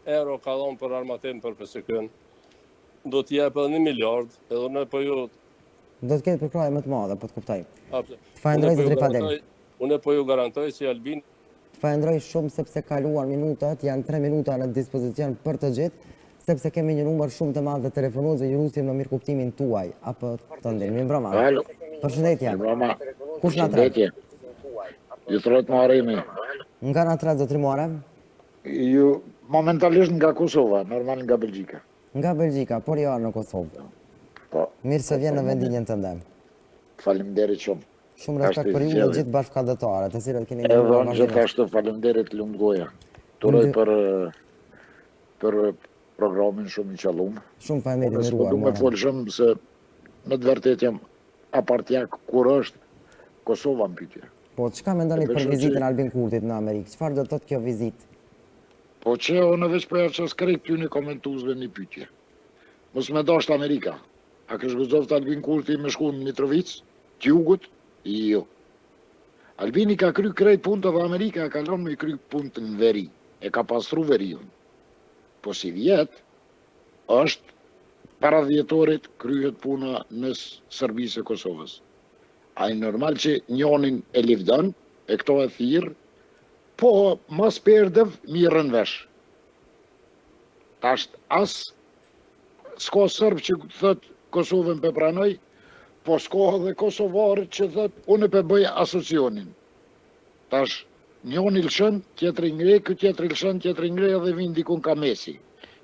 euro ka dhonë për armatim për PSK-n, do t'jep edhe 1 miliard, edhe unë po ju... Do t'ketë përkraje më të madhe, po t'kuptaj. Unë po ju garantoj si Albin... Të falenderoj shumë sepse kaluar minutat, janë 3 minuta në dispozicion për të gjithë, sepse kemi një numër shumë të madh të telefonuesve, ju lutem në mirë kuptimin tuaj, apo të ndin. Mirë mbrëma. Përshëndetje. Kush na tret? Ju thret Marimi. Nga na tret zotri Muare? Ju momentalisht nga Kosova, normal nga Belgjika. Nga Belgjika, por jo në Kosovë. Po. Mirë se vjen në vendinjen tënde. Faleminderit shumë. Shumë respekt për ju dhe gjithë bashkëdhetarët, të cilët keni edhe unë gjithashtu faleminderit lumë goja. Turoj për programin shumë i qallum. Shumë faleminderit miruar. Du me folë shumë se në të vërtet jam apartjak kur është Kosova në pytje. Po, çka mendoni për vizitën Albin Kurtit në Amerikë? Çfarë do të thotë kjo vizitë? Po që unë veç për që s'krejt ty një komentuzve një pytje. Mos me dasht Amerika. A kësh gëzoft Albin Kurti me shku në Mitrovic, t'jugut? Jo. Albini ka kry krejt punët dhe Amerika ka lënë me kry punët në veri. E ka pastru veriun. Po si vjet, është para dhjetorit kryet puna në Serbisë e Kosovës. A i normal që njonin e livdon, e këto e thirë, po mas perdev mirën vesh. Tasht as s'ka Sërb që thët Kosovën pe pranoj, po s'ka dhe Kosovarët që thët unë pe bëj asocianin. Tash njoni lëshën, tjetëri ngrej, këtë tjetëri lëshën, tjetëri ngrej edhe vindikun ka mesi.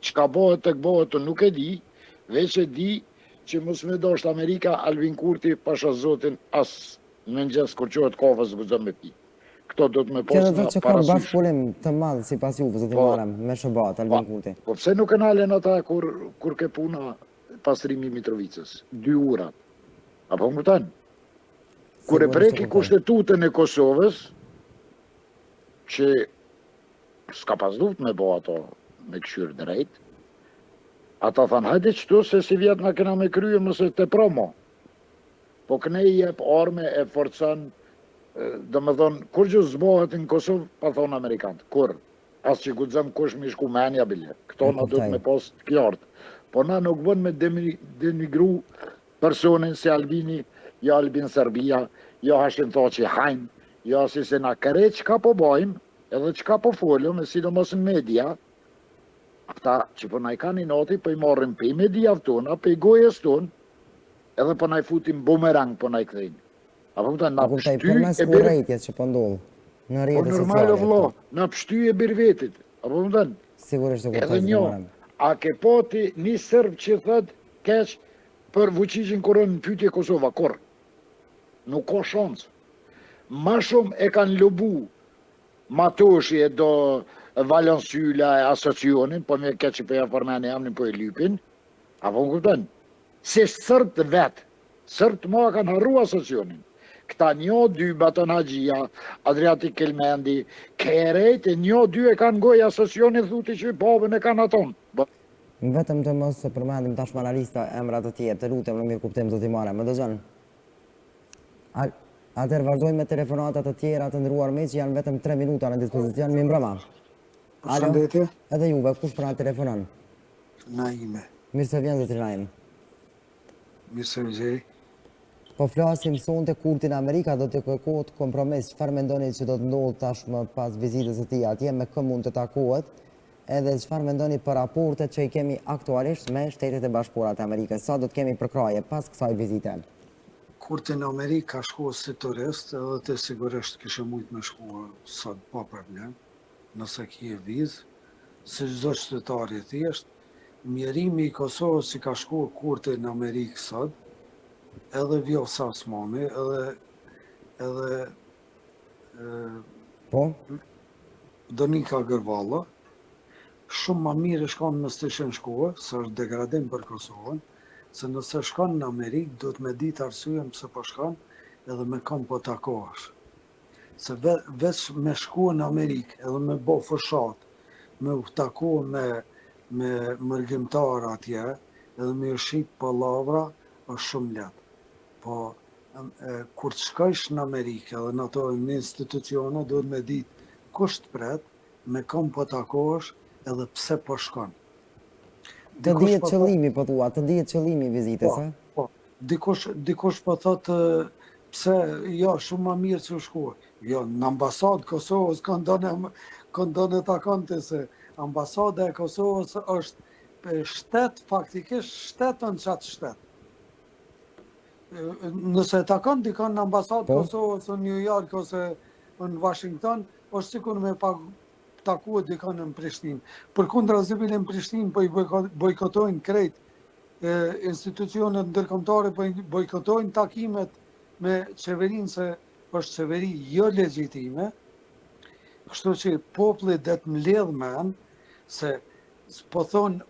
Qka bëhet të këbohet të nuk e di, veç e di që mos me dosht Amerika, Albin Kurti pasha zotin as në njës kur qohet kafës bëzëm me pi. Këto do të me posë në parasysh. Kjo që ka bashkëpunim të madhë si pas juve, zëti marem, me shëbat, Albin Kurti. Po pse nuk e nalen ata kur ke puna pastrimi Mitrovicës? 2 urat. Apo më këtan? Kur e preki kushtetutën e Kosovës, që s'ka pas duft me bo ato me këshyrë drejt, ata thanë, hajde qëtu se si vjetë na kena me krye mëse të promo. Po këne i jep arme e forcan, dhe me thonë, kur që zbohet në Kosovë, pa thonë Amerikantë, kur? As që gudzëm kush mi shku menja bile. Këto na do të me pos të kjartë. Po na nuk bën me denigru personin si Albini, jo Albin Serbia, jo Hashim Thaçi hajnë, jo si se na kërre qka po bojmë, edhe qka po folëm, e sidomos në media, ata që po na i ka një noti, po i marrim pe i media tona, pe i gojes ton, edhe po na i futim bumerang, po na i këthejnë. Apo më të na pështy e birvetit. Që po ndodhë, në rrjetet sociale. Po normal o vlo, na pështy e birvetit. Apo më të sigurisht të kuptaj zë marem. A ke poti një Sërb që thët keq për Vučićin kërën në pytje Kosova, kur? Nuk ka shansë. Ma shumë e kanë lubu Matoshi e do Valon Sylla e asocianin, po me keq që për ja formene jamnin po e lypin, apo më kupten? Se Sërbë të vetë, Sërbë të ma kanë harru asocianin. Këta 1-2 Baton Haxhia, Adriatik Kelmendi, Kerejt e 1-2 e kanë goj asocianin thuti që babën e kanë aton. Vetëm të mos se përmendim tashmë analista emrat të tjetë, të lutem në mirë kuptim zoti Mare, më dëgjon. Atër vazhdojmë me telefonatat të tjera të ndëruar me që janë vetëm 3 minuta në dispozicion, mi mbrëma. Përshëndetje. Edhe juve, kush pra telefonon? Naime. Mirë se vjen zotri Naim. Mirë se vjen. Po flasim sonte Kurti në Amerika do të kërkohet kompromis. Çfarë mendoni që do të ndodhë tashmë pas vizitës së tij atje, me kë mund të takohet? Edhe çfarë mendoni për raportet që i kemi aktualisht me Shtetet e Bashkuara të Amerikës? Sa do të kemi përkraje pas kësaj vizite? Kurti në Amerikë ka shkuar si turist, edhe të sigurisht kishe mujt me shkuar sot pa problem, nëse kje vizë, se çdo qytetar i thjeshtë, mjerimi i Kosovës si ka shkuar Kurti në Amerikë sot, edhe Vjosa Osmani, edhe Donika Gërvalla, shumë ma mirë shkon në stëshën shkuar, së është degradim për Kosovën, se nëse shkon në Amerikë, do të me ditë arsyem se po shkon, edhe me kam po takohash. Se veç me shku në Amerikë, edhe me bo fërshat, me u taku me mërgjimtar atje, edhe me shqit palavra, është shumë letë. Po, kur të shkojsh në Amerikë, edhe në institucione, do të me ditë kusht pret, me kam po takohash, edhe pse po shkon. Të dihet qëllimi, po thua, të dihet qëllimi i vizitës, a? Po, dikush po thotë pse jo, shumë më mirë që u shkuar. Jo, në ambasadë Kosovës këndone ta konte se ambasada e Kosovës është shtet, faktikisht shtetën qatë shtet. Nëse ta kanë dikon në ambasadë Kosovës në New York ose në Washington, është sikur me takuar dikon në Prishtinë. Përkundra në Prishtinë po i bojkotojnë krejt institucionet ndërkombëtare, po i bojkotojnë takimet me qeverinë se është qeveri jo legjitime. Kështu që populli det mbledh men se po thonë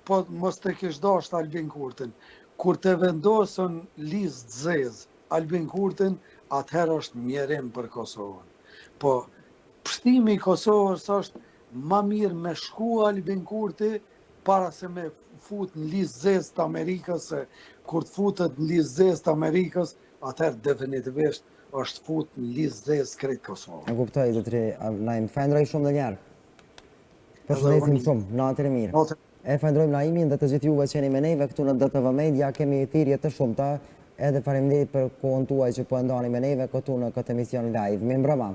po mos të kish dasht Albin Kurtin. Kur të vendosën listë zezë Albin Kurtin, atëherë është mjerim për Kosovën. Po pështimi i Kosovës është ma mirë me shku Albin Kurti para se me fut në listë zezë të Amerikës, se kur të futet në listë zezë të Amerikës, atëherë definitivisht është fut në listë zezë krejt Kosovë. E kuptoj, zotëri Naim, falenderoj shumë dhe njerë. Përshëndesim shumë, natën e mirë. E falenderojmë Naimin dhe të gjithë juve që jeni me neve këtu në DTV Media, kemi thirrje të shumta, edhe faleminderit për kohën tuaj që po e ndani me neve këtu në këtë emision live. Mirëmbrëma.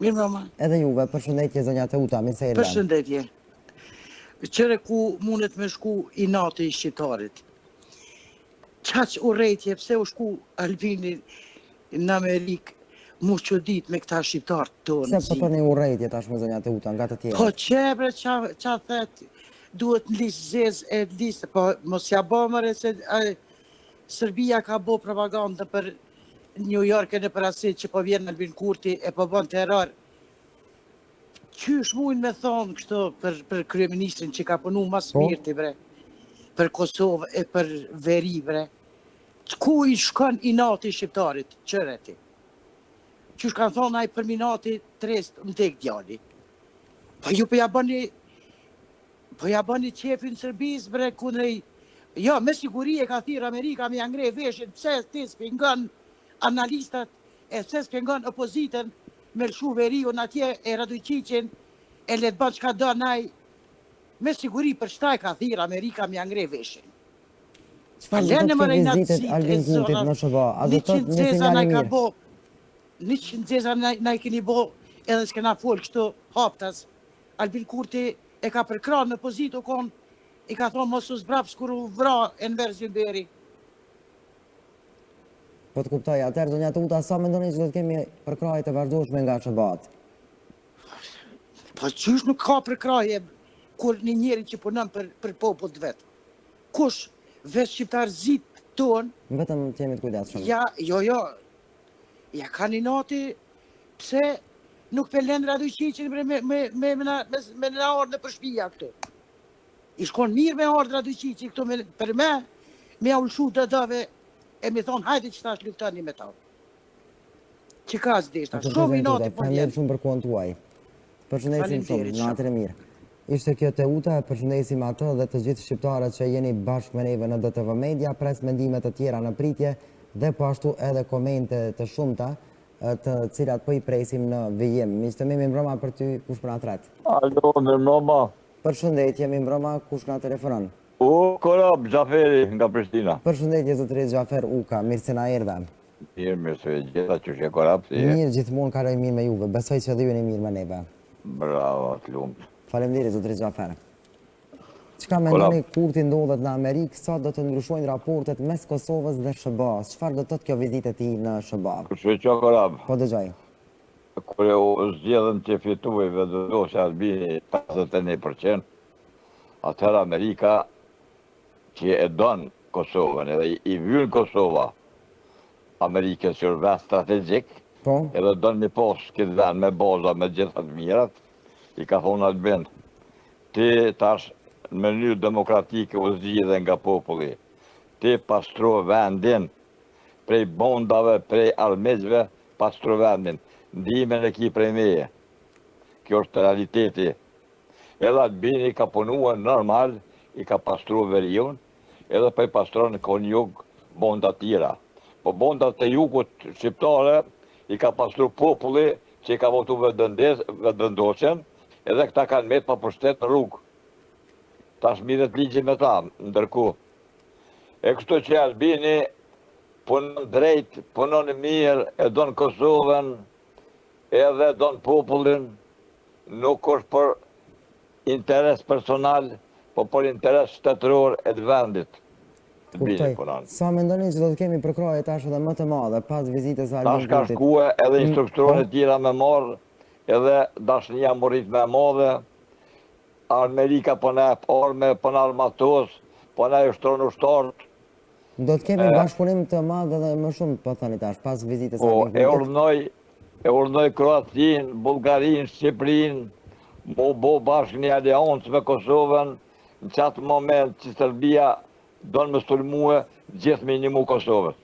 Mirëmbrëma. Edhe juve, përshëndetje zonja Teuta, mirë se erdhën. Përshëndetje. Qëre ku mundet me shku i natë i shqiptarit. Qaq urrejtje, pse u shku Albini në Amerikë, mu që dit me këta shqiptarët tonë. Se po të një urrejtje tashmë zonja Teuta, nga të tjera. Po qebre qa thet, duhet në listë zezë e listë, po mos ja bëmëre se Serbia ka bo propaganda për New York e në për asit që po vjen Albin Kurti e po bën terror. Qysh mujnë me thonë kështu për kryeministrin që ka punu mas mirti bre, për Kosovë e për veri bre. Ku i shkon i nati shqiptarit, qëreti? Qysh kanë thonë aj për minati trest më tek djali. Po ju po ja bëni qefin Serbis bre kundrej. Jo, me siguri e ka thirë Amerika me angre veshin, pse ti s'pengon analistat e pse s'pengon opozitën me lëshu veriun atje e Radojqiqin e le të bën çka do naj. Me siguri për shtaj ka thirë Amerika me angre veshin. Çfarë do të thotë vizitet Albin Kurtit në SBA? A do të thotë një sinjal i mirë? 100 zeza na i keni bo edhe s'kena fol kështu haptas. Albin Kurti e ka përkran në pozitë u kon, i ka thonë mos u zbraps kur u vra Enver Zynderi. Po të kuptoj, atëherë zonja Teuta, sa mendoni që do të kemi përkrahje të vazhdueshme nga SBA-t? Po qysh nuk ka përkrahje kur një njeri që punon për popullt vet. Kush veç shqiptar zit ton? Vetëm të jemi të kujdesshëm. Ja, jo. Ja kanë i nati pse nuk pelen Radojqiqin me në ardhë në përshpija këtu. I shkon mirë me ardhë Radojqiqin këtu për me ullshu të dëve e me thonë hajde që ta shluftani me ta. Që ka zdeshta, shumë i nati po vjen. Shumë për kohën tuaj. Përshëndesim shumë, natën e mirë. Ishte kjo Teuta, përshëndesim atë dhe të gjithë shqiptarët që jeni bashkë me neve në DTV Media, pres mendimet të tjera në pritje dhe po ashtu edhe komente të shumta të cilat po i presim në vijim. Mr. Mi mbroma për ty, kush për atret? Alo, mbroma. Përshëndetje, mi mbroma, kush nga telefonon? Korab, Gjaferi, nga Prishtina. Përshëndetje, zotëri Gjafer Uka, mirë se na erdhe. Mirë se gjitha që shë Korab, si e? Mirë, gjithmonë karoj mirë me juve, besoj që dhe ju një mirë me neve. Bravo, të lumë. Faleminderit, zotëri Gjafer. Çka mendoni Kurti ndodhet në Amerikë, sa do të ndryshojnë raportet mes Kosovës dhe SBA-s? Çfarë do të thotë kjo vizitë e tij në SBA? Kështu që Korab. Po dëgjoj. Kur u zgjedhën që fitoi vendosë Albini 51%, atëherë Amerika që e don Kosovën edhe i vyn Kosova Amerikës që vend strategjik, edhe don me pas këtë vend me baza me gjitha të mirat, i ka thonë Albin, ti tash në mënyrë demokratike u zgjidhe nga populli. Ti pastro vendin, prej bondave, prej armiqve, pastro vendin. Ndihmen e ki prej meje. Kjo është realiteti. Edhe Albini ka punua normal, i ka pastru veriun, edhe për i pastro në kon jug bondat tjera. Po bondat të jugut shqiptare, i ka pastru populli që i ka votu vëdëndosjen, edhe këta kanë met pa pushtet në rrugë. Tash mirët ligji me ta, ndërkohë. E kështu që Albini punon drejt, punon mirë, e don Kosovën, edhe don popullin, nuk është për interes personal, po për interes shtetëror e të vendit. Albini punon. Sa mendoni që do të kemi përkraje tash edhe më të madhe pas vizitës së Tash ka Albin Kurtit? shkue edhe instruktorët tjera me marrë, edhe dashnija morit me madhe, Amerika po na jep arme, po na armatos, po na ushtron ushtarët. Do të kemi bashkëpunim të madh edhe më shumë, po thani tash, pas vizitës së Po, Albin Kurtit. e urnoj Kroacinë, Bullgarinë, Shqipërinë, mu bo bashkë një aliancë me Kosovën, në qatë moment që Serbia do në më sulmue gjithë minimu Kosovës.